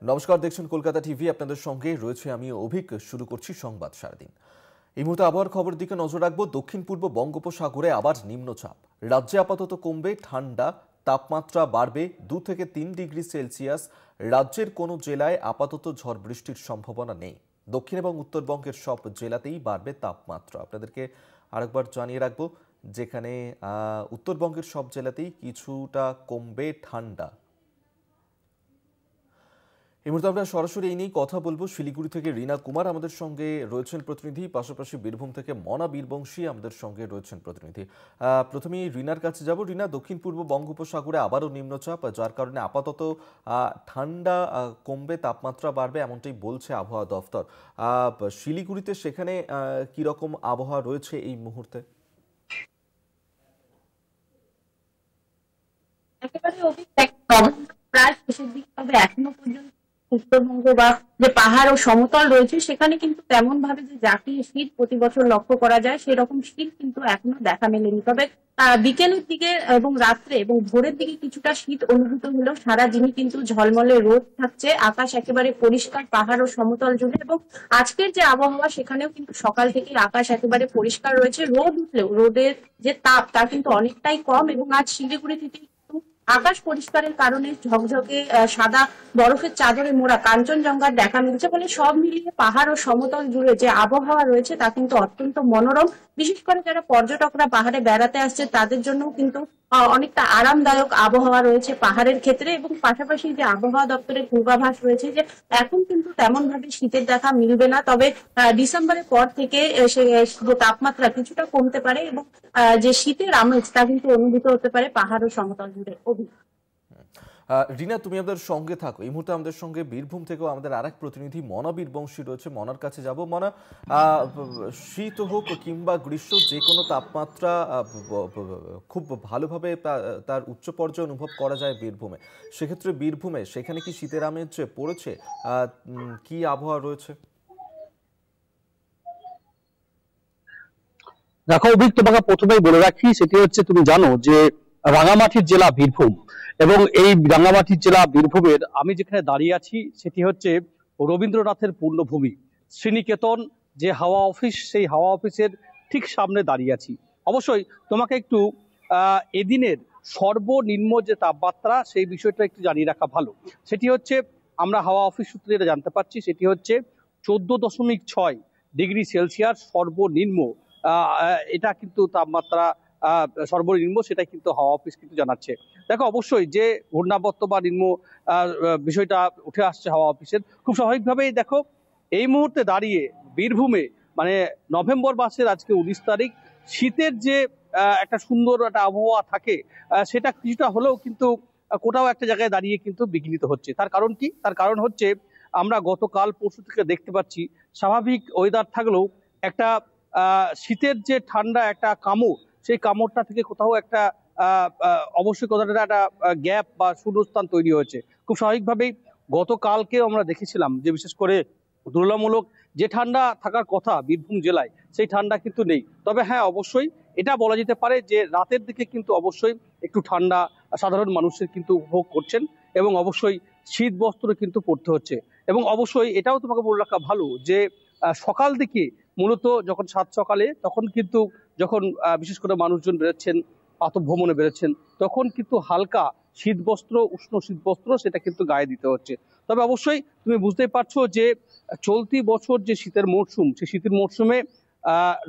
নমস্কার, দেখছেন কলকাতা টিভি। আপনাদের সঙ্গে রয়েছে আমি অভিক। শুরু করছি সংবাদ সারাদিন। এই মুহূর্তে আবহাওয়ার খবরের দিকে নজর রাখবো। দক্ষিণ পূর্ব বঙ্গোপসাগরে আবার নিম্নচাপ। রাজ্যে আপাতত কমবে ঠান্ডা, তাপমাত্রা বাড়বে 2 থেকে 3 ডিগ্রি সেলসিয়াস। রাজ্যের কোনো জেলায় আপাতত ঝড় বৃষ্টির সম্ভাবনা নেই। দক্ষিণ এবং উত্তরবঙ্গের সব জেলাতেই বাড়বে তাপমাত্রা। আপনাদেরকে আরেকবার জানিয়ে রাখবো, যেখানে উত্তরবঙ্গের সব জেলাতেই কিছুটা কমবে ঠান্ডা। এই মুহূর্তে আমরা সরাসরি এই নিয়ে কথা বলবো। শিলিগুড়ি থেকে রীনা কুমার আমাদের সঙ্গে রয়েছেন প্রতিনিধি, পাশাপাশি বীরভূম থেকে মনা বীরবংশী আমাদের সঙ্গে রয়েছেন প্রতিনিধি। প্রথমেই রীনার কাছে যাব। রীনা, দক্ষিণ পূর্ব বঙ্গোপসাগরে আবারও নিম্নচাপ, যার কারণে আপাতত ঠান্ডা কমবে, তাপমাত্রা বাড়বে, এমনটাই বলছে আবহাওয়া দফতর। শিলিগুড়িতে সেখানে কিরকম আবহাওয়া রয়েছে এই মুহূর্তে? একেবারে প্রায় শেষের দিকে, তবে এখনো পর্যন্ত উত্তরবঙ্গ বা যে পাহাড় ও সমতল রয়েছে সেখানে কিন্তু তেমন ভাবে যে জাতীয় শীত প্রতি বছর লক্ষ্য করা যায় সেরকম শীত কিন্তু এখনো দেখা মেলেনি। তবে বিকেলের দিকে এবং রাত্রে এবং ভোরের দিকে কিছুটা শীত অনুভূত হলেও সারাদিনই কিন্তু ঝলমলে রোদ থাকছে। আকাশ একেবারে পরিষ্কার পাহাড় ও সমতল জুড়ে, এবং আজকের যে আবহাওয়া সেখানেও কিন্তু সকাল থেকে আকাশ একেবারে পরিষ্কার রয়েছে। রোদ উঠলেও রোদের যে তাপ তা কিন্তু অনেকটাই কম, এবং আজ শিলিগুড়ি থেকে আকাশ পরিষ্কারের কারণে ঝকঝকে সাদা বরফের চাদরে মোড়া কাঞ্চনজঙ্ঘার দেখা মিলছে। বলে সব মিলিয়ে পাহাড় ও সমতল জুড়ে যে আবহাওয়া রয়েছে তা কিন্তু অত্যন্ত মনোরম। বিশেষ করে যারা পর্যটকরা পাহাড়ে বেড়াতে আসছে তাদের জন্য কিন্তু অনেকটা আরামদায়ক আবহাওয়া রয়েছে পাহাড়ের ক্ষেত্রে। এবং পাশাপাশি যে আবহাওয়া দপ্তরের পূর্বাভাস রয়েছে যে এখন কিন্তু তেমন ভাবে শীতের দেখা মিলবে না, তবে ডিসেম্বরের পর থেকে যে তাপমাত্রা কিছুটা কমতে পারে এবং যে শীতের আমেজ তা কিন্তু অনুভূত হতে পারে পাহাড় ও সমতল জুড়ে। রীনা, তুমি আমাদের সঙ্গে থাকো। এই মুহূর্তে আমাদের সঙ্গে বীরভূম থেকেও আমাদের আরেক প্রতিনিধি মনা বীরবংশী রয়েছে। মনার কাছে যাব। মনা, শীত হোক কিংবা গ্রীষ্ম, যে কোনো তাপমাত্রা খুব ভালোভাবে তার উচ্চ পর্যায়ে অনুভব করা যায় বীরভূমে। সেক্ষেত্রে বীরভূমে সেখানে কি শীতের আমেজ পড়েছে? কি আবহাওয়া রয়েছে? দেখো অভিক, তোমাকে প্রথমেই বলে রাখি, সেটি হচ্ছে তুমি জানো যে রাঙামাটির জেলা বীরভূম, এবং এই রাঙামাটির জেলা বীরভূমের আমি যেখানে দাঁড়িয়ে আছি সেটি হচ্ছে রবীন্দ্রনাথের পূর্ণভূমি শ্রীনিকেতন যে হাওয়া অফিস, সেই হাওয়া অফিসের ঠিক সামনে দাঁড়িয়ে আছি। অবশ্যই তোমাকে একটু এদিনের সর্বনিম্ন যে তাপমাত্রা সেই বিষয়টা একটু জানিয়ে রাখা ভালো। সেটি হচ্ছে, আমরা হাওয়া অফিস সূত্রে যেটা জানতে পারছি সেটি হচ্ছে 14.6 ডিগ্রি সেলসিয়াস সর্বনিম্ন। এটা কিন্তু তাপমাত্রা সর্বনিম্ন, সেটা কিন্তু হাওয়া অফিস কিন্তু জানাচ্ছে। দেখো অবশ্যই যে ঘূর্ণাবর্ত বা নিম্ন বিষয়টা উঠে আসছে হাওয়া অফিসের, খুব স্বাভাবিকভাবেই দেখো এই মুহূর্তে দাঁড়িয়ে বীরভূমে মানে নভেম্বর মাসের আজকে 19 তারিখ, শীতের যে একটা সুন্দর একটা আবহাওয়া থাকে সেটা কিছুটা হলেও কিন্তু কোথাও একটা জায়গায় দাঁড়িয়ে কিন্তু বিঘ্নিত হচ্ছে। তার কারণ কি? তার কারণ হচ্ছে আমরা গতকাল পরশু থেকে দেখতে পাচ্ছি স্বাভাবিক ওয়েদার থাকলেও একটা শীতের যে ঠান্ডা একটা কামড়, সেই কামড়টা থেকে কোথাও একটা অবশ্যই কোথাও একটা গ্যাপ বা শূন্যস্থান তৈরি হয়েছে। খুব স্বাভাবিকভাবেই গতকালকে আমরা দেখেছিলাম যে বিশেষ করে তুলনামূলক যে ঠান্ডা থাকার কথা বীরভূম জেলায়, সেই ঠান্ডা কিন্তু নেই। তবে হ্যাঁ, অবশ্যই এটা বলা যেতে পারে যে রাতের দিকে কিন্তু অবশ্যই একটু ঠান্ডা সাধারণ মানুষের কিন্তু উপভোগ করছেন, এবং অবশ্যই শীত বস্ত্র কিন্তু পরতে হচ্ছে। এবং অবশ্যই এটাও তোমাকে বলে রাখা ভালো যে সকাল দিকে মূলত যখন সাত সকালে, তখন কিন্তু যখন বিশেষ করে মানুষজন বেরোচ্ছেন প্রাতঃভ্রমণে বেরোচ্ছেন, তখন কিন্তু হালকা শীত বস্ত্র, উষ্ণ শীত বস্ত্র সেটা কিন্তু গায়ে দিতে হচ্ছে। তবে অবশ্যই তুমি বুঝতেই পারছো যে চলতি বছর যে শীতের মরশুম, সেই শীতের মরশুমে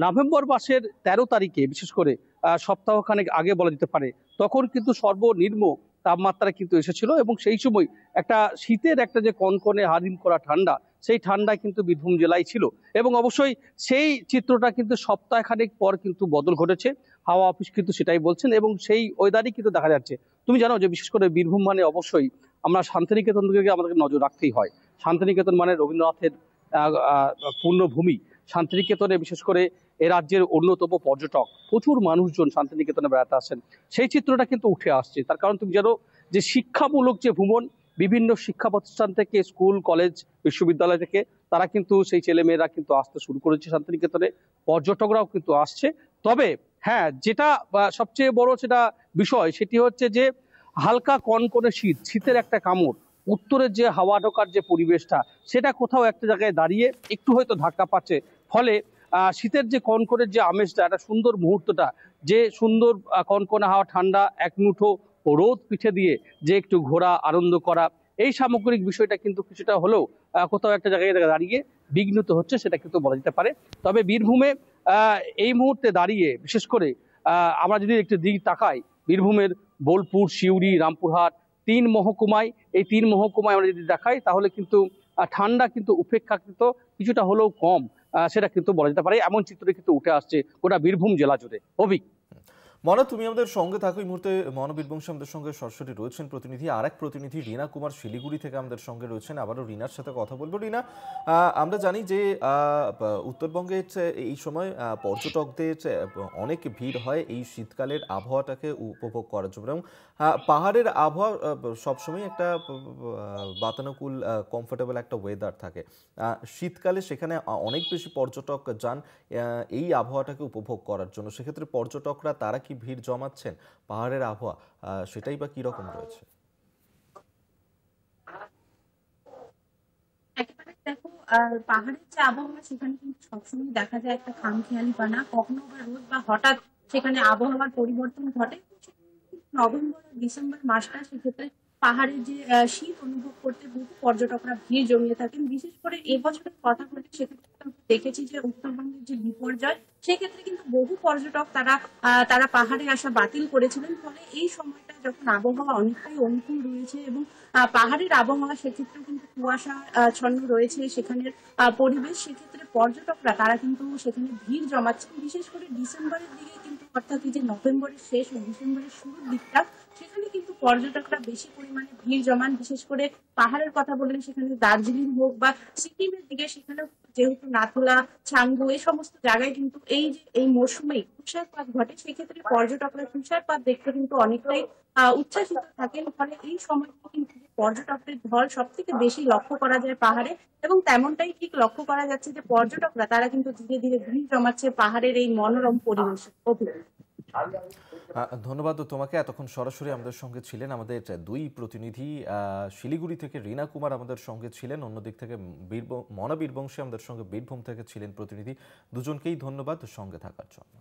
নভেম্বর মাসের 13 তারিখে বিশেষ করে সপ্তাহখানেক আগে বলা যেতে পারে, তখন কিন্তু সর্বনিম্ন তাপমাত্রা কিন্তু এসেছিল, এবং সেই সময় একটা শীতের একটা যে কনকনে হারিম করা ঠান্ডা, সেই ঠান্ডা কিন্তু বীরভূম জেলায় ছিল। এবং অবশ্যই সেই চিত্রটা কিন্তু সপ্তাহখানেক পর কিন্তু বদল ঘটেছে, হাওয়া অফিস কিন্তু সেটাই বলছেন, এবং সেই ওয়েদারই কিন্তু দেখা যাচ্ছে। তুমি জানো যে বিশেষ করে বীরভূম মানে অবশ্যই আমরা শান্তিনিকেতন দিকে আমাদেরকে নজর রাখতেই হয়। শান্তিনিকেতন মানে রবীন্দ্রনাথের পূর্ণভূমি। শান্তিনিকেতনে বিশেষ করে এ রাজ্যের অন্যতম পর্যটক প্রচুর মানুষজন শান্তিনিকেতনে বেড়াতে আসেন, সেই চিত্রটা কিন্তু উঠে আসছে। তার কারণ তুমি জানো যে শিক্ষামূলক যে ভ্রমণ, বিভিন্ন শিক্ষা প্রতিষ্ঠান থেকে, স্কুল কলেজ বিশ্ববিদ্যালয় থেকে তারা কিন্তু সেই ছেলেমেয়েরা কিন্তু আসতে শুরু করেছে শান্তিনিকেতনে, পর্যটকরাও কিন্তু আসছে। তবে হ্যাঁ, যেটা সবচেয়ে বড় সেটা বিষয়, সেটি হচ্ছে যে হালকা কনকনে শীত, শীতের একটা কামড় উত্তরের যে হাওয়া ঢোকার যে পরিবেশটা, সেটা কোথাও একটা জায়গায় দাঁড়িয়ে একটু হয়তো ধাক্কা পাচ্ছে। ফলে শীতের যে কনকনের যে আমেজটা, একটা সুন্দর মুহূর্তটা, যে সুন্দর কনকনে হাওয়া, ঠান্ডা এক মুঠো রোদ পিঠে দিয়ে যে একটু ঘোরা, আনন্দ করা, এই সামগ্রিক বিষয়টা কিন্তু কিছুটা হলেও কোথাও একটা জায়গায় দাঁড়িয়ে বিঘ্নিত হচ্ছে, সেটা কিন্তু বলা যেতে পারে। তবে বীরভূমে এই মুহূর্তে দাঁড়িয়ে বিশেষ করে আমরা যদি একটু দিক তাকাই, বীরভূমের বোলপুর, সিউড়ি, রামপুরহাট, 3 মহকুমায়, এই 3 মহকুমায় আমরা যদি দেখাই, তাহলে কিন্তু ঠান্ডা কিন্তু উপেক্ষাকৃত কিছুটা হলেও কম, সেটা কিন্তু বলা যেতে পারে। এমন চিত্র কিন্তু উঠে আসছে গোটা বীরভূম জেলা জুড়ে। অভিক। মনা, তুমি আমাদের সঙ্গে থাকো। এই মুহূর্তে মনোবীর বংশী আমাদের সঙ্গে সরাসরি রয়েছেন প্রতিনিধি, আর এক প্রতিনিধি রীনা কুমার শিলিগুড়ি থেকে আমাদের সঙ্গে রয়েছেন। আবারও রীনার সাথে কথা বলবো। রীনা, আমরা জানি যে উত্তরবঙ্গে এই সময় পর্যটকদের অনেক ভিড় হয় এই শীতকালের আবহাওয়াটাকে উপভোগ করার জন্য, এবং পাহাড়ের আবহাওয়া সবসময় একটা বাতানুকূল কমফোর্টেবল একটা ওয়েদার থাকে। শীতকালে সেখানে অনেক বেশি পর্যটক যান এই আবহাওয়াটাকে উপভোগ করার জন্য। সেক্ষেত্রে পর্যটকরা তারা কি ভিড় জমাচ্ছেন? পাহাড়ের আবহাওয়া সেটাই বা কিরকম রয়েছে? একেবারে দেখো, পাহাড়ের যে আবহাওয়া সেখানে কিন্তু সবসময় দেখা যায় একটা খামখেয়ালিপনা, কখনো বা রোদ বা হঠাৎ সেখানে আবহাওয়ার পরিবর্তন ঘটে। নভেম্বর আর ডিসেম্বর মাসটা সেক্ষেত্রে পাহাড়ের যে শীত অনুভব করতে বহু পর্যটকরা ভিড় জমিয়ে থাকেন। বিশেষ করে এবছরের কথা বলে সেক্ষেত্রে আমরা দেখেছি যে উত্তরবঙ্গের যে বিপর্যয়, সেক্ষেত্রে কিন্তু বহু পর্যটক তারা পাহাড়ে আসা বাতিল করেছিলেন। ফলে এই সময়টা যখন আবহাওয়া অনেকটাই অনুকূল রয়েছে এবং পাহাড়ের আবহাওয়া, সেক্ষেত্রে কিন্তু কুয়াশা ছন্ন রয়েছে সেখানের পরিবেশ, সেক্ষেত্রে পর্যটকরা তারা কিন্তু সেখানে ভিড় জমাচ্ছেন। বিশেষ করে ডিসেম্বরের দিকে কিন্তু, অর্থাৎ এই যে নভেম্বরের শেষ ও ডিসেম্বরের শুরুর দিকটা, সেখানে কিন্তু পর্যটকরা বেশি পরিমাণে ভিড় জমান। বিশেষ করে পাহাড়ের কথা বললে সেখানে দার্জিলিং হোক বা সিকিমের দিকে, সেখানে যেহেতু নাথুলা, ছাঙ্গু এই সমস্ত জায়গায় কিন্তু এই মরশুমেই তুষারপাত ঘটে, সেক্ষেত্রে পর্যটকরা তুষারপাত দেখতে কিন্তু অনেকটাই উচ্ছ্বাসিত থাকেন। ফলে এই সময়টা কিন্তু পর্যটকদের ঢল সব থেকে বেশি লক্ষ্য করা যায় পাহাড়ে, এবং তেমনটাই ঠিক লক্ষ্য করা যাচ্ছে যে পর্যটকরা তারা কিন্তু ধীরে ধীরে ভিড় জমাচ্ছে পাহাড়ের এই মনোরম পরিবেশে। ধন্যবাদ তোমাকে। এতক্ষণ সরাসরি আমাদের সঙ্গে ছিলেন আমাদের দুই প্রতিনিধি। শিলিগুড়ি থেকে রীনা কুমার আমাদের সঙ্গে ছিলেন, অন্যদিক থেকে মনোবীর বংশী আমাদের সঙ্গে বীরভূম থেকে ছিলেন প্রতিনিধি। দুজনকেই ধন্যবাদ সঙ্গে থাকার জন্য।